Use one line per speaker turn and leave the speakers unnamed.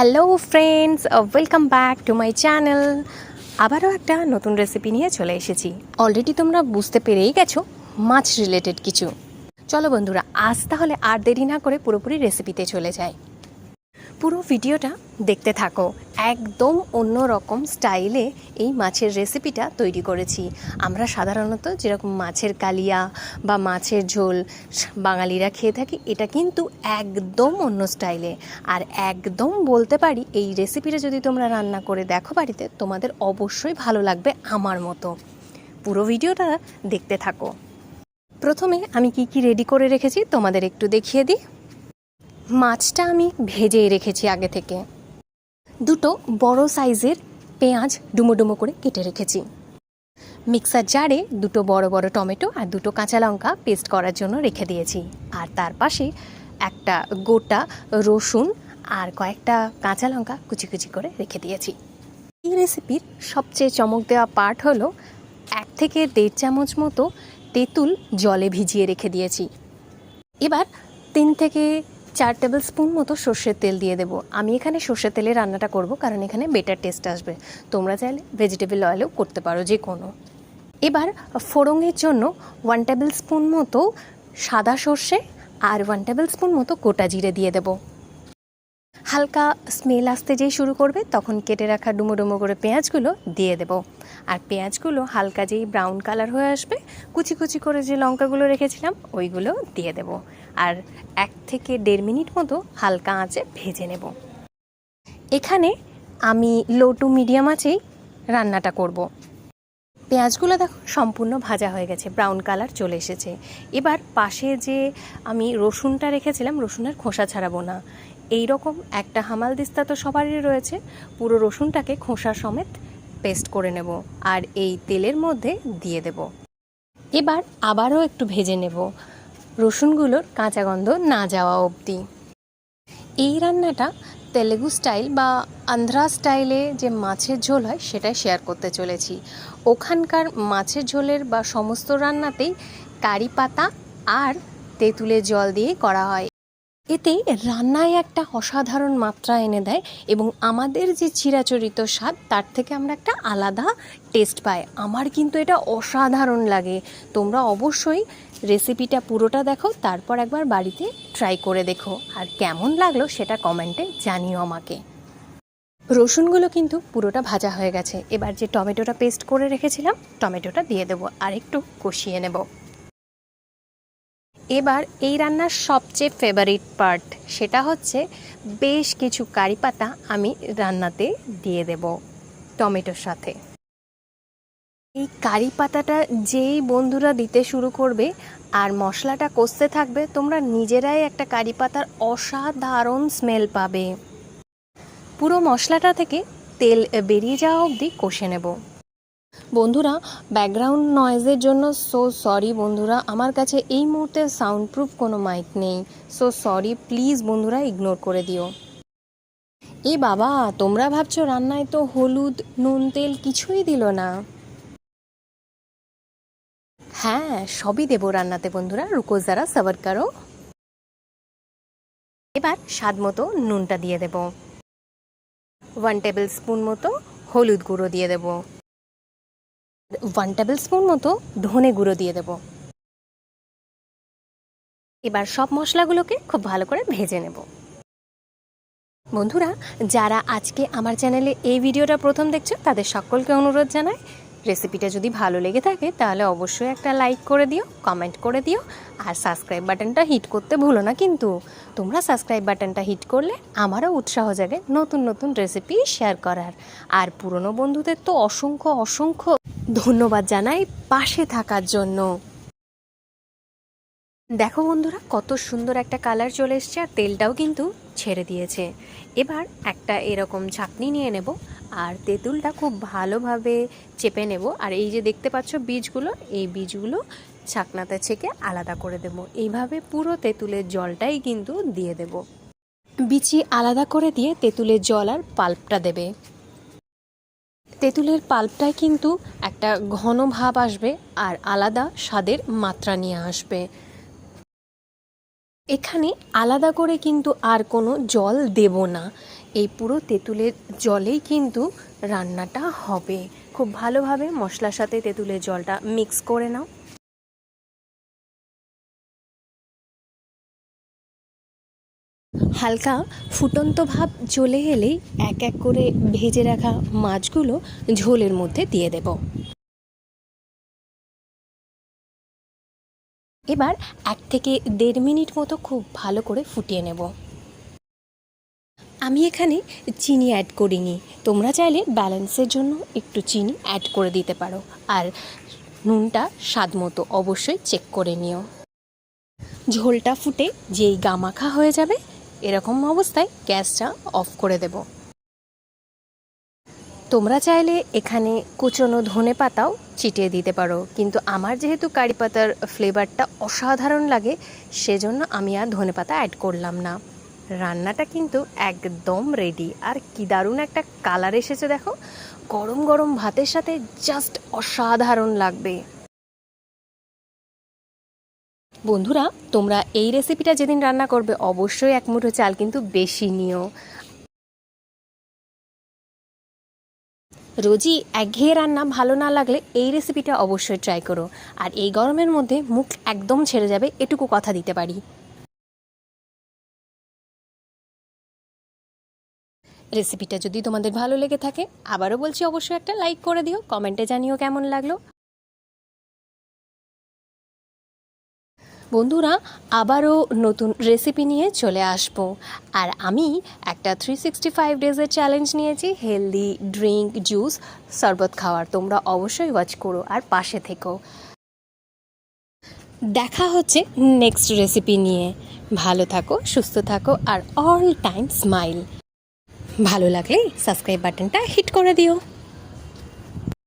Hello friends, welcome back to my channel. আবারও একটা নতুন রেসিপি নিয়ে চলে এসেছি। অলরেডি তোমরা বুঝতে পেরেই গেছো, মাছ রিলেটেড কিছু। চলো বন্ধুরা, আজ তাহলে আর দেরি না করে পুরোপুরি রেসিপিতে চলে যাই। পুরো ভিডিওটা দেখতে থাকো। একদম অন্য রকম স্টাইলে এই মাছের রেসিপিটা তৈরি করেছি। আমরা সাধারণত যেরকম মাছের কালিয়া বা মাছের ঝোল বাঙালিরা খেয়ে থাকি, এটা কিন্তু একদম অন্য স্টাইলে। আর একদম বলতে পারি, এই রেসিপিটা যদি তোমরা রান্না করে দেখো বাড়িতে, তোমাদের অবশ্যই ভালো লাগবে আমার মতো। পুরো ভিডিওটা দেখতে থাকো। প্রথমে আমি কি রেডি করে রেখেছি তোমাদের একটু দেখিয়ে দিই। মাছটা আমি ভেজেই রেখেছি আগে থেকে। দুটো বড় সাইজের পেঁয়াজ ডুমো ডুমো করে কেটে রেখেছি। মিক্সার জারে দুটো বড় বড় টমেটো আর দুটো কাঁচা লঙ্কা পেস্ট করার জন্য রেখে দিয়েছি। আর তার পাশে একটা গোটা রসুন আর কয়েকটা কাঁচা লঙ্কা কুচি কুচি করে রেখে দিয়েছি। এই রেসিপির সবচেয়ে চমক দেওয়া পার্ট হলো 1 থেকে 1.5 চামচ মতো তেঁতুল জলে ভিজিয়ে রেখে দিয়েছি। এবার 3 থেকে 4 টেবিল স্পুন মতো সর্ষের তেল দিয়ে দেবো। আমি এখানে সর্ষের তেলে রান্নাটা করব, কারণ এখানে বেটার টেস্ট আসবে। তোমরা চাইলে ভেজিটেবল অয়েলেও করতে পারো, যে কোনো। এবার ফোড়নের জন্য 1 টেবিল স্পুন মতো সাদা সর্ষে আর 1 টেবিল স্পুন মতো গোটা জিরে দিয়ে দেবো। হালকা স্মেল আসতে যেই শুরু করবে, তখন কেটে রাখা ডুমো ডুমো করে পেঁয়াজগুলো দিয়ে দেবো। আর পেঁয়াজগুলো হালকা যেই ব্রাউন কালার হয়ে আসবে, কুচি কুচি করে যে লঙ্কাগুলো রেখেছিলাম ওইগুলো দিয়ে দেবো। আর 1 থেকে 1.5 মিনিট মতো হালকা আঁচে ভেজে নেব। এখানে আমি লো টু মিডিয়াম আঁচেই রান্নাটা করব। পেঁয়াজগুলো দেখো সম্পূর্ণ ভাজা হয়ে গেছে, ব্রাউন কালার চলে এসেছে। এবার পাশে যে আমি রসুনটা রেখেছিলাম, রসুনের খোসা ছাড়াবো না। এই রকম একটা হামালদিস্তা তো সবারই রয়েছে। পুরো রসুনটাকে খোসা সমেত পেস্ট করে নেব আর এই তেলের মধ্যে দিয়ে দেব। এবার আবারও একটু ভেজে নেব, রসুনগুলোর কাঁচা গন্ধ না যাওয়া অবধি। এই রান্নাটা তেলেগু স্টাইল বা আন্ধ্রা স্টাইলে যে মাছের ঝোল হয় সেটাই শেয়ার করতে চলেছি। ওখানকার মাছের ঝোলের বা সমস্ত রান্নাতেই কারি পাতা আর তেঁতুলের জল দিয়ে করা হয়। এতে রান্নায় একটা অসাধারণ মাত্রা এনে দেয় এবং আমাদের যে চিরাচরিত স্বাদ, তার থেকে আমরা একটা আলাদা টেস্ট পাই। আমার কিন্তু এটা অসাধারণ লাগে। তোমরা অবশ্যই রেসিপিটা পুরোটা দেখো, তারপর একবার বাড়িতে ট্রাই করে দেখো, আর কেমন লাগলো সেটা কমেন্টে জানিও আমাকে। রসুনগুলো কিন্তু পুরোটা ভাজা হয়ে গেছে। এবার যে টমেটোটা পেস্ট করে রেখেছিলাম, টমেটোটা দিয়ে দেবো আর একটু কষিয়ে নেব। এবার এই রান্নার সবচেয়ে ফেভারিট পার্ট, সেটা হচ্ছে বেশ কিছু কারি পাতা আমি রান্নাতে দিয়ে দেব টমেটোর সাথে। এই কারি পাতাটা যেই বন্ধুরা দিতে শুরু করবে আর মশলাটা কষতে থাকবে, তোমরা নিজেরাই একটা কারি পাতার অসাধারণ স্মেল পাবে। পুরো মশলাটা থেকে তেল বেরিয়ে যাওয়া অবধি কষে নেব। বন্ধুরা, ব্যাকগ্রাউন্ড নয়েজের জন্য সো সরি বন্ধুরা, আমার কাছে এই মুহূর্তে সাউন্ডপ্রুফ কোনো মাইক নেই। সো সরি, প্লিজ বন্ধুরা ইগনোর করে দিও। এ বাবা, তোমরা ভাবছো রান্নায় তো হলুদ নুন তেল কিছুই দিল না। হ্যাঁ, সবই দেবো রান্নাতে বন্ধুরা, রুকো যারা সবার করো। এবার স্বাদ মতো নুনটা দিয়ে দেব। 1 টেবিল স্পুন মতো হলুদ গুঁড়ো দিয়ে দেব। 1 টেবিল স্পুন মতো ধনে গুঁড়ো দিয়ে দেব। এবার সব মশলাগুলোকে খুব ভালো করে ভেজে নেব। বন্ধুরা, যারা আজকে আমার চ্যানেলে এই ভিডিওটা প্রথম দেখছো, তাদের সকলকে অনুরোধ জানাই, রেসিপিটা যদি ভালো লেগে থাকে তাহলে অবশ্যই একটা লাইক করে দিও, কমেন্ট করে দিও, আর সাবস্ক্রাইব বাটনটা হিট করতে ভুলো না কিন্তু। তোমরা সাবস্ক্রাইব বাটনটা হিট করলে আমারও উৎসাহ জাগে নতুন নতুন রেসিপি শেয়ার করার। আর পুরনো বন্ধুদের তো অসংখ্য অসংখ্য ধন্যবাদ জানাই পাশে থাকার জন্য। দেখো বন্ধুরা, কত সুন্দর একটা কালার চলে এসছে আর তেলটাও কিন্তু ছেড়ে দিয়েছে। এবার একটা এরকম ছাঁকনি নিয়ে নেব আর তেঁতুলটা খুব ভালোভাবে চেপে নেব। আর এই যে দেখতে পাচ্ছ বীজগুলো, এই বীজগুলো ছাঁকনাতে ছেঁকে আলাদা করে দেব। এইভাবে পুরো তেঁতুলের জলটাই কিন্তু দিয়ে দেব। বিচি আলাদা করে দিয়ে তেঁতুলের জল আর পাল্পটা দেবে। তেঁতুলের পাল্পটায় কিন্তু একটা ঘন ভাব আসবে আর আলাদা স্বাদের মাত্রা নিয়ে আসবে। এখানে আলাদা করে কিন্তু আর কোনো জল দেব না। এই পুরো তেঁতুলের জলেই কিন্তু রান্নাটা হবে। খুব ভালোভাবে মশলার সাথে তেঁতুলের জলটা মিক্স করে নাও। হালকা ফুটন্ত ভাব চলে এলেই এক এক করে ভেজে রাখা মাছগুলো ঝোলের মধ্যে দিয়ে দেব। এবার 1 থেকে 1.5 মিনিট মতো খুব ভালো করে ফুটিয়ে নেব। আমি এখানে চিনি অ্যাড করিনি, তোমরা চাইলে ব্যালেন্সের জন্য একটু চিনি অ্যাড করে দিতে পারো। আর নুনটা স্বাদ মতো অবশ্যই চেক করে নিও। ঝোলটা ফুটে যেই গামাখা হয়ে যাবে এরকম অবস্থায় গ্যাসটা অফ করে দেব। তোমরা চাইলে এখানে কুচনো ধনে পাতাও ছিটিয়ে দিতে পারো, কিন্তু আমার যেহেতু কারি পাতার ফ্লেভারটা অসাধারণ লাগে সেজন্য আমি আর ধনে পাতা অ্যাড করলাম না। রান্নাটা কিন্তু একদম রেডি। আর কি দারুণ একটা কালার এসেছে দেখো, গরম গরম ভাতের সাথে জাস্ট অসাধারণ লাগবে। বন্ধুরা, তোমরা এই রেসিপিটা যেদিন রান্না করবে অবশ্যই 1 মুঠো চাল কিন্তু বেশি নিও। রোজই একঘেয়ে রান্না ভালো না লাগলে এই রেসিপিটা অবশ্যই ট্রাই করো। আর এই গরমের মধ্যে মুখ একদম ছেড়ে যাবে এটুকু কথা দিতে পারি। রেসিপিটা যদি তোমাদের ভালো লেগে থাকে আবারও বলছি অবশ্যই একটা লাইক করে দিও, কমেন্টে জানিও কেমন লাগলো। বন্ধুরা, আবারও নতুন রেসিপি নিয়ে চলে আসব। আর আমি একটা 365 ডেজের চ্যালেঞ্জ নিয়েছি, হেলদি ড্রিঙ্ক জুস শরবত খাওয়ার। তোমরা অবশ্যই ওয়াচ করো আর পাশে থেকো। দেখা হচ্ছে নেক্সট রেসিপি নিয়ে। ভালো থাকো, সুস্থ থাকো আর অল টাইম স্মাইল। ভালো লাগলে সাবস্ক্রাইব বাটনটা হিট করে দিও।